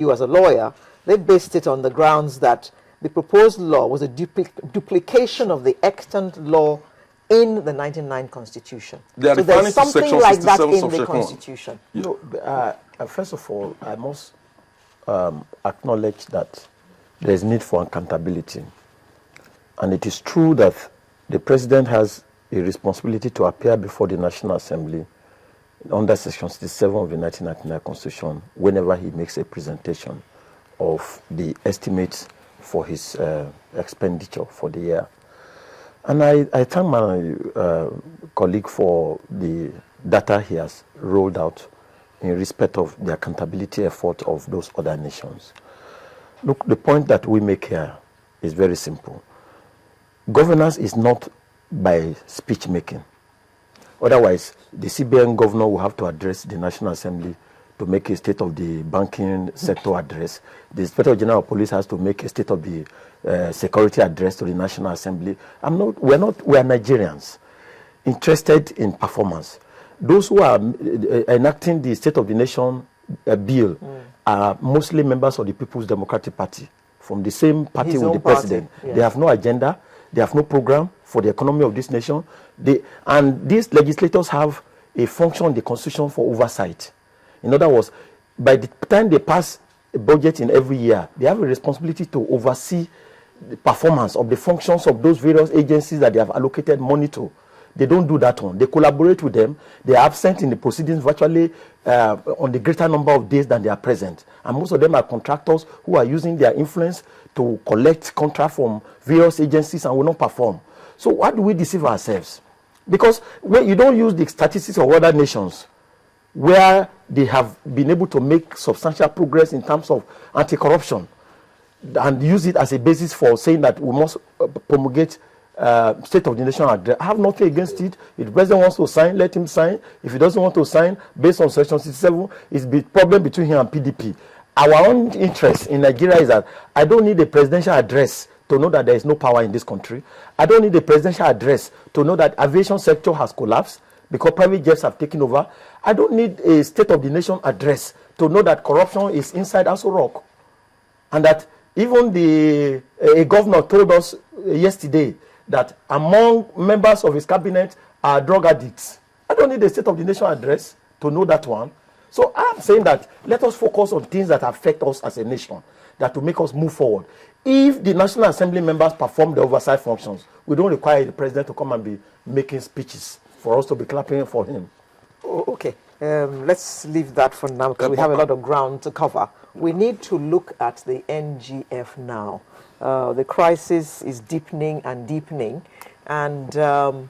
you as a lawyer, they based it on the grounds that the proposed law was a duplication of the extant law in the 1999 Constitution. So there's something like that in the Constitution. Yeah. No, first of all, I must acknowledge that there is need for accountability. And it is true that the President has a responsibility to appear before the National Assembly under Section 67 of the 1999 Constitution whenever he makes a presentation of the estimates for his expenditure for the year. And I thank my colleague for the data he has rolled out in respect of the accountability effort of those other nations. Look, the point that we make here is very simple. Governance is not by speech making. Otherwise, the CBN governor will have to address the National Assembly to make a state of the banking sector address. The Inspector General of Police has to make a state of the security address to the National Assembly. We are Nigerians interested in performance. Those who are enacting the State of the Nation bill are mostly members of the People's Democratic Party, from the same party with the president. Yes. They have no agenda. They have no program for the economy of this nation. And these legislators have a function in the Constitution for oversight. In other words, by the time they pass a budget in every year, they have a responsibility to oversee the performance of the functions of those various agencies that they have allocated money to. They don't do that one. They collaborate with them. They are absent in the proceedings virtually on the greater number of days than they are present. And most of them are contractors who are using their influence to collect contract from various agencies and will not perform. So why do we deceive ourselves? Because when you don't use the statistics of other nations where they have been able to make substantial progress in terms of anti-corruption and use it as a basis for saying that we must promulgate State of the Nation address. I have nothing against it. If the president wants to sign, let him sign. If he doesn't want to sign, based on Section 67, it's the problem between him and PDP. Our own interest in Nigeria is that I don't need a presidential address to know that there is no power in this country. I don't need a presidential address to know that aviation sector has collapsed because private jets have taken over. I don't need a State of the Nation address to know that corruption is inside Aso Rock. And that even a governor told us yesterday that among members of his cabinet are drug addicts. I don't need a State of the Nation address to know that one. So I'm saying that let us focus on things that affect us as a nation, that will make us move forward. If the National Assembly members perform the oversight functions, we don't require the president to come and be making speeches for us to be clapping for him. Oh, okay, let's leave that for now because we have a lot of ground to cover. We need to look at the NGF now. The crisis is deepening and deepening, and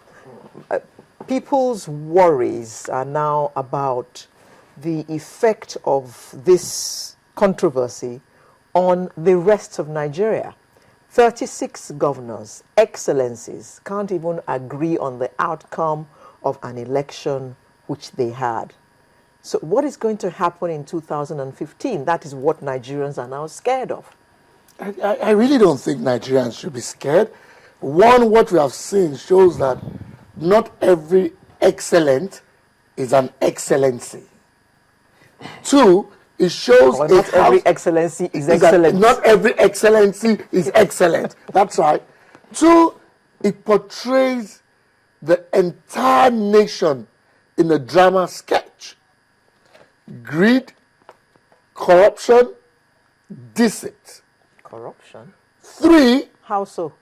people's worries are now about the effect of this controversy on the rest of Nigeria. 36 governors, excellencies, can't even agree on the outcome of an election which they had. So what is going to happen in 2015? That is what Nigerians are now scared of. I really don't think Nigerians should be scared. One, what we have seen shows that not every excellent is an excellency. Two, it shows not every excellency is excellent. Not every excellency is excellent. That's right. Two, it portrays the entire nation in a drama sketch. Greed, corruption, deceit. Corruption? Three. How so?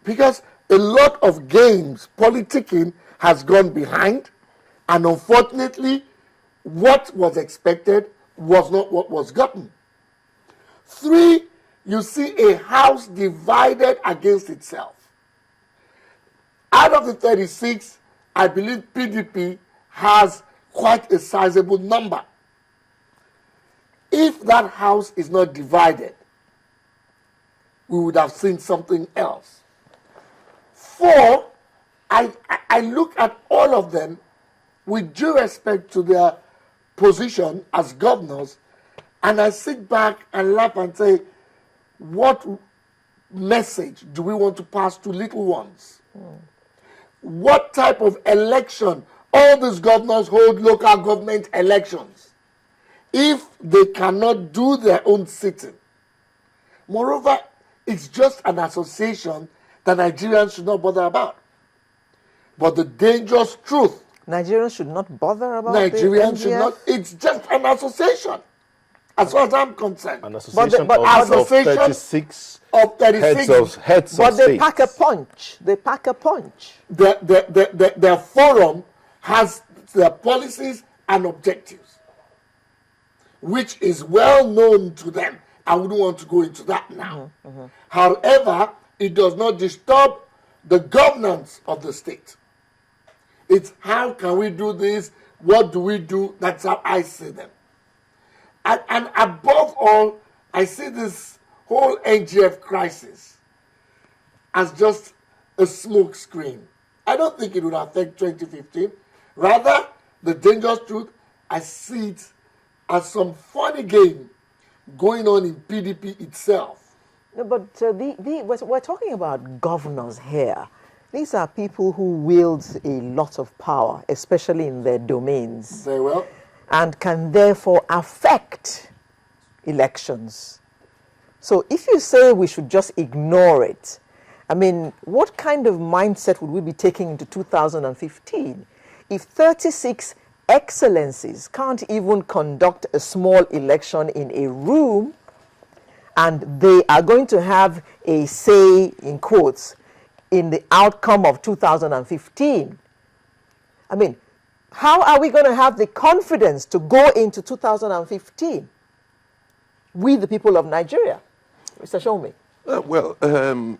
Because a lot of games, politicking has gone behind, and unfortunately, what was expected was not what was gotten. Three, you see a house divided against itself. Out of the 36, I believe PDP has quite a sizable number. If that house is not divided, we would have seen something else. Four, I look at all of them with due respect to their position as governors, and I sit back and laugh and say, what message do we want to pass to little ones? What type of election? All these governors hold local government elections. if they cannot do their own sitting. Moreover, it's just an association that Nigerians should not bother about. But the dangerous truth, Nigerians should not bother about Nigerians should not, it's just an association, as far as I'm concerned. An association but of association 36 of 36 heads But of they states. pack a punch. They pack a punch. Their forum has their policies and objectives, which is well known to them. I wouldn't want to go into that now. However, it does not disturb the governance of the state. It's how can we do this? What do we do? That's how I see them. And above all, I see this whole NGF crisis as just a smoke screen. I don't think it would affect 2015. Rather, the dangerous truth, I see it as some funny game going on in PDP itself. No, but we're talking about governors here. These are people who wield a lot of power, especially in their domains, Very well. and can therefore affect elections. So if you say we should just ignore it, I mean, what kind of mindset would we be taking into 2015 if 36 excellencies can't even conduct a small election in a room, and they are going to have a say, in quotes, in the outcome of 2015? I mean, how are we going to have the confidence to go into 2015? We, the people of Nigeria. Mr. Shomi.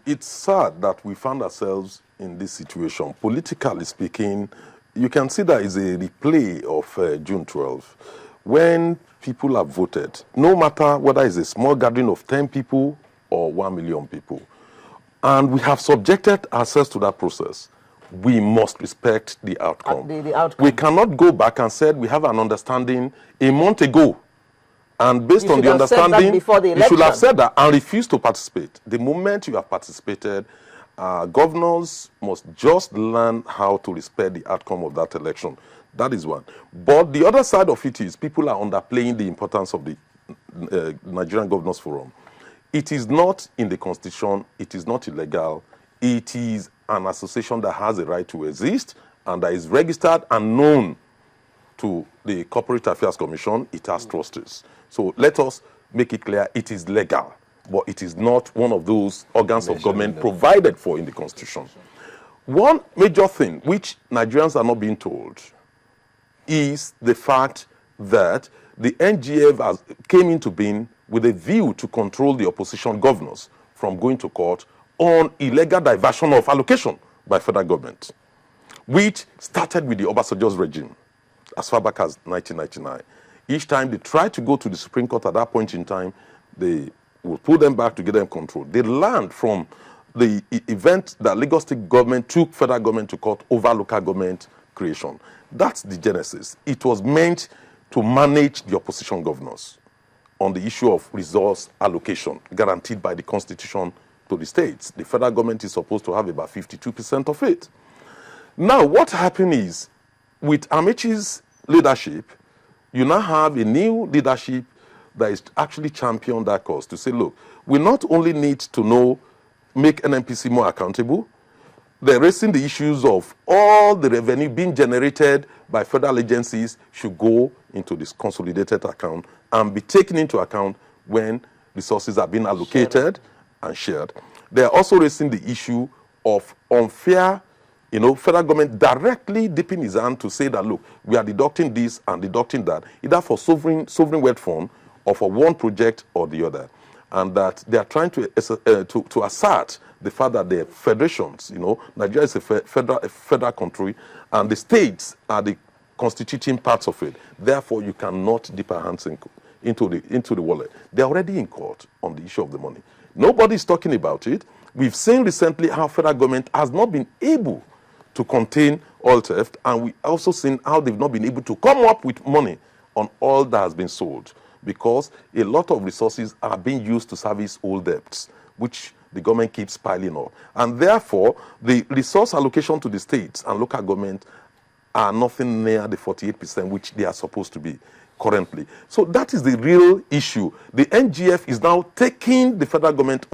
It's sad that we found ourselves in this situation. Politically speaking, you can see that is a replay of June 12, when people have voted, no matter whether it's a small gathering of 10 people or 1 million people. And we have subjected ourselves to that process. We must respect the outcome. The outcome. We cannot go back and say we have an understanding a month ago. And based You on should the have said that understanding, before the you should have election. said that and refused to participate. The moment you have participated, governors must just learn how to respect the outcome of that election. That is one. But the other side of it is people are underplaying the importance of the Nigerian Governors Forum. It is not in the Constitution. It is not illegal. It is an association that has a right to exist and that is registered and known to the Corporate Affairs Commission. It has trustees. So let us make it clear, it is legal, but it is not one of those organs of government provided for in the Constitution. One major thing which Nigerians are not being told is the fact that the NGF came into being with a view to control the opposition governors from going to court on illegal diversion of allocation by federal government, which started with the Obasanjo's regime as far back as 1999. Each time they tried to go to the Supreme Court at that point in time, they would pull them back to get them control. They learned from the event that Lagos State government took federal government to court over local government creation. That's the genesis. It was meant to manage the opposition governors on the issue of resource allocation guaranteed by the Constitution to the states. The federal government is supposed to have about 52% of it. Now, what happened is, with Amaechi's leadership, you now have a new leadership that is actually champion that cause to say, look, we not only need to make NNPC more accountable, they're raising the issues of all the revenue being generated by federal agencies should go into this consolidated account and be taken into account when resources are being allocated and shared. They're also raising the issue of unfair, federal government directly dipping his hand to say that, look, we are deducting this and deducting that, either for sovereign wealth fund or for one project or the other. And that they are trying to assert the fact that the federations, Nigeria is a federal country, and the states are the constituting parts of it. Therefore, you cannot dip our hands into the wallet. They're already in court on the issue of the money. Nobody's talking about it. We've seen recently how federal government has not been able to contain oil theft, and we also seen how they've not been able to come up with money on oil that has been sold, because a lot of resources are being used to service old debts, which the government keeps piling on. And therefore, the resource allocation to the states and local government are nothing near the 48% which they are supposed to be. currently. So that is the real issue. The NGF is now taking the federal government